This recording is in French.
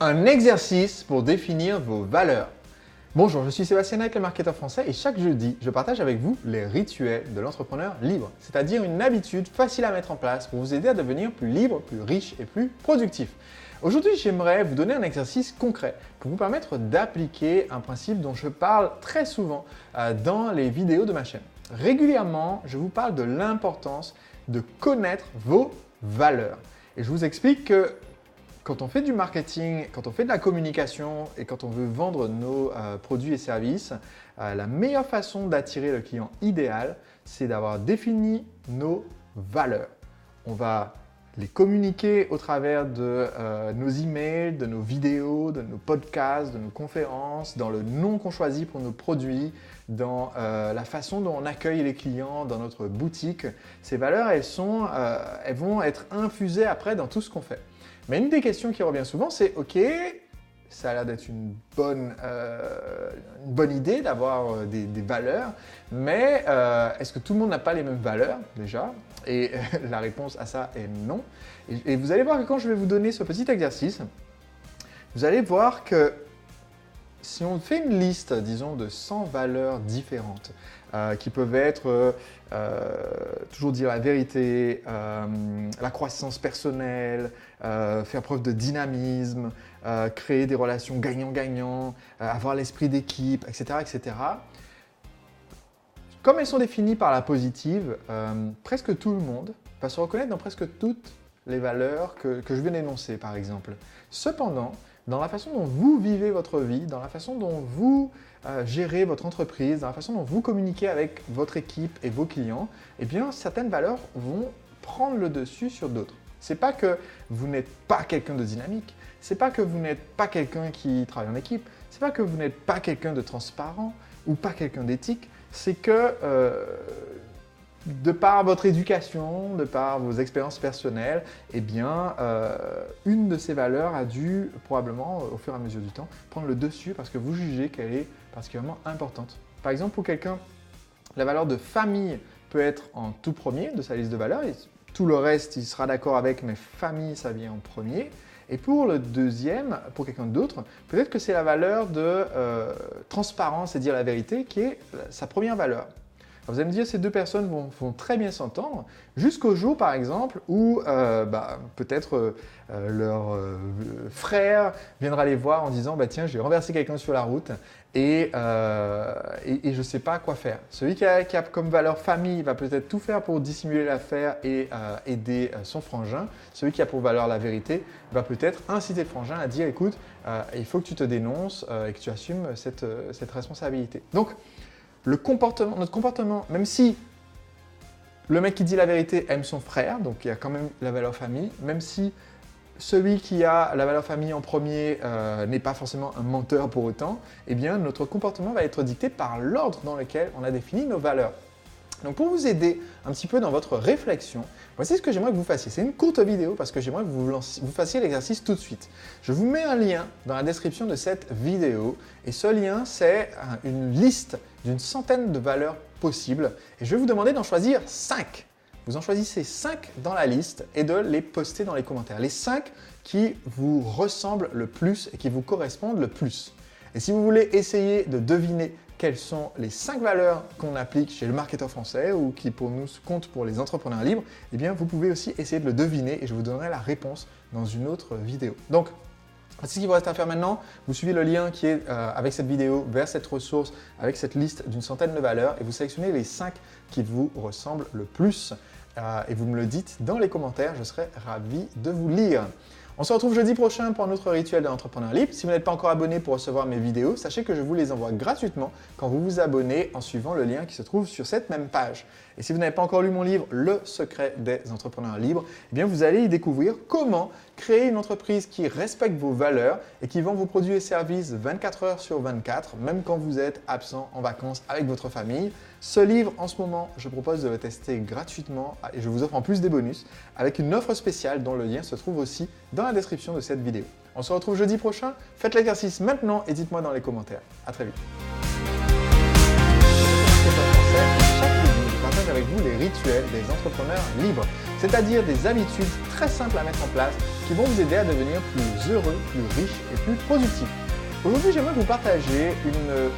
Un exercice pour définir vos valeurs. Bonjour, je suis Sébastien avec le marketeur français et chaque jeudi, je partage avec vous les rituels de l'entrepreneur libre, c'est-à-dire une habitude facile à mettre en place pour vous aider à devenir plus libre, plus riche et plus productif. Aujourd'hui, j'aimerais vous donner un exercice concret pour vous permettre d'appliquer un principe dont je parle très souvent dans les vidéos de ma chaîne. Régulièrement, je vous parle de l'importance de connaître vos valeurs. Et je vous explique que quand on fait du marketing, quand on fait de la communication et quand on veut vendre nos produits et services, la meilleure façon d'attirer le client idéal, c'est d'avoir défini nos valeurs. On va les communiquer au travers de nos emails, de nos vidéos, de nos podcasts, de nos conférences, dans le nom qu'on choisit pour nos produits, dans la façon dont on accueille les clients dans notre boutique. Ces valeurs, elles vont être infusées après dans tout ce qu'on fait. Mais une des questions qui revient souvent, c'est « Ok, ça a l'air d'être une bonne idée d'avoir des valeurs, mais est-ce que tout le monde n'a pas les mêmes valeurs déjà ?» Et la réponse à ça est non. Et vous allez voir que quand je vais vous donner ce petit exercice, vous allez voir que si on fait une liste, disons, de 100 valeurs différentes, qui peuvent être toujours dire la vérité, la croissance personnelle, faire preuve de dynamisme, créer des relations gagnant-gagnant, avoir l'esprit d'équipe, etc., etc. Comme elles sont définies par la positive, presque tout le monde va se reconnaître dans presque toutes les valeurs que je viens d'énoncer, par exemple. Cependant, dans la façon dont vous vivez votre vie, dans la façon dont vous gérez votre entreprise, dans la façon dont vous communiquez avec votre équipe et vos clients, eh bien, certaines valeurs vont prendre le dessus sur d'autres. Ce n'est pas que vous n'êtes pas quelqu'un de dynamique, ce n'est pas que vous n'êtes pas quelqu'un qui travaille en équipe, ce n'est pas que vous n'êtes pas quelqu'un de transparent ou pas quelqu'un d'éthique, c'est que de par votre éducation, de par vos expériences personnelles, eh bien, une de ces valeurs a dû probablement, au fur et à mesure du temps, prendre le dessus parce que vous jugez qu'elle est particulièrement importante. Par exemple, pour quelqu'un, la valeur de famille peut être en tout premier de sa liste de valeurs. Et tout le reste, il sera d'accord avec, mais famille, ça vient en premier. Et pour le deuxième, pour quelqu'un d'autre, peut-être que c'est la valeur de transparence et dire la vérité qui est sa première valeur. Alors vous allez me dire, ces deux personnes vont très bien s'entendre jusqu'au jour, par exemple, où peut-être leur frère viendra les voir en disant « Tiens, j'ai renversé quelqu'un sur la route et je ne sais pas quoi faire ». Celui qui a comme valeur famille va peut-être tout faire pour dissimuler l'affaire et aider son frangin. Celui qui a pour valeur la vérité va peut-être inciter le frangin à dire « Écoute, il faut que tu te dénonces et que tu assumes cette responsabilité ». Donc, notre comportement, même si le mec qui dit la vérité aime son frère, donc il y a quand même la valeur famille, même si celui qui a la valeur famille en premier n'est pas forcément un menteur pour autant, eh bien notre comportement va être dicté par l'ordre dans lequel on a défini nos valeurs. Donc pour vous aider un petit peu dans votre réflexion, voici ce que j'aimerais que vous fassiez. C'est une courte vidéo parce que j'aimerais que vous fassiez l'exercice tout de suite. Je vous mets un lien dans la description de cette vidéo et ce lien, c'est une liste d'une centaine de valeurs possibles et je vais vous demander d'en choisir 5. Vous en choisissez 5 dans la liste et de les poster dans les commentaires. Les 5 qui vous ressemblent le plus et qui vous correspondent le plus. Et si vous voulez essayer de deviner quelles sont les 5 valeurs qu'on applique chez le marketeur français ou qui pour nous comptent pour les entrepreneurs libres, eh bien vous pouvez aussi essayer de le deviner et je vous donnerai la réponse dans une autre vidéo. Donc, c'est ce qu'il vous reste à faire maintenant. Vous suivez le lien qui est avec cette vidéo vers cette ressource, avec cette liste d'une centaine de valeurs et vous sélectionnez les 5 qui vous ressemblent le plus et vous me le dites dans les commentaires, je serai ravi de vous lire. On se retrouve jeudi prochain pour un autre rituel de l'entrepreneur libre. Si vous n'êtes pas encore abonné pour recevoir mes vidéos, sachez que je vous les envoie gratuitement quand vous vous abonnez en suivant le lien qui se trouve sur cette même page. Et si vous n'avez pas encore lu mon livre « Le secret des entrepreneurs libres », eh bien vous allez y découvrir comment créer une entreprise qui respecte vos valeurs et qui vend vos produits et services 24 heures sur 24, même quand vous êtes absent en vacances avec votre famille. Ce livre, en ce moment, je propose de le tester gratuitement et je vous offre en plus des bonus avec une offre spéciale dont le lien se trouve aussi dans la description de cette vidéo. On se retrouve jeudi prochain. Faites l'exercice maintenant et dites-moi dans les commentaires. À très vite. Chaque vidéo, je partage avec avec vous les rituels des entrepreneurs libres, c'est-à-dire des habitudes très simples à mettre en place qui vont vous aider à devenir plus heureux, plus riche et plus productif. Aujourd'hui, j'aimerais vous partager une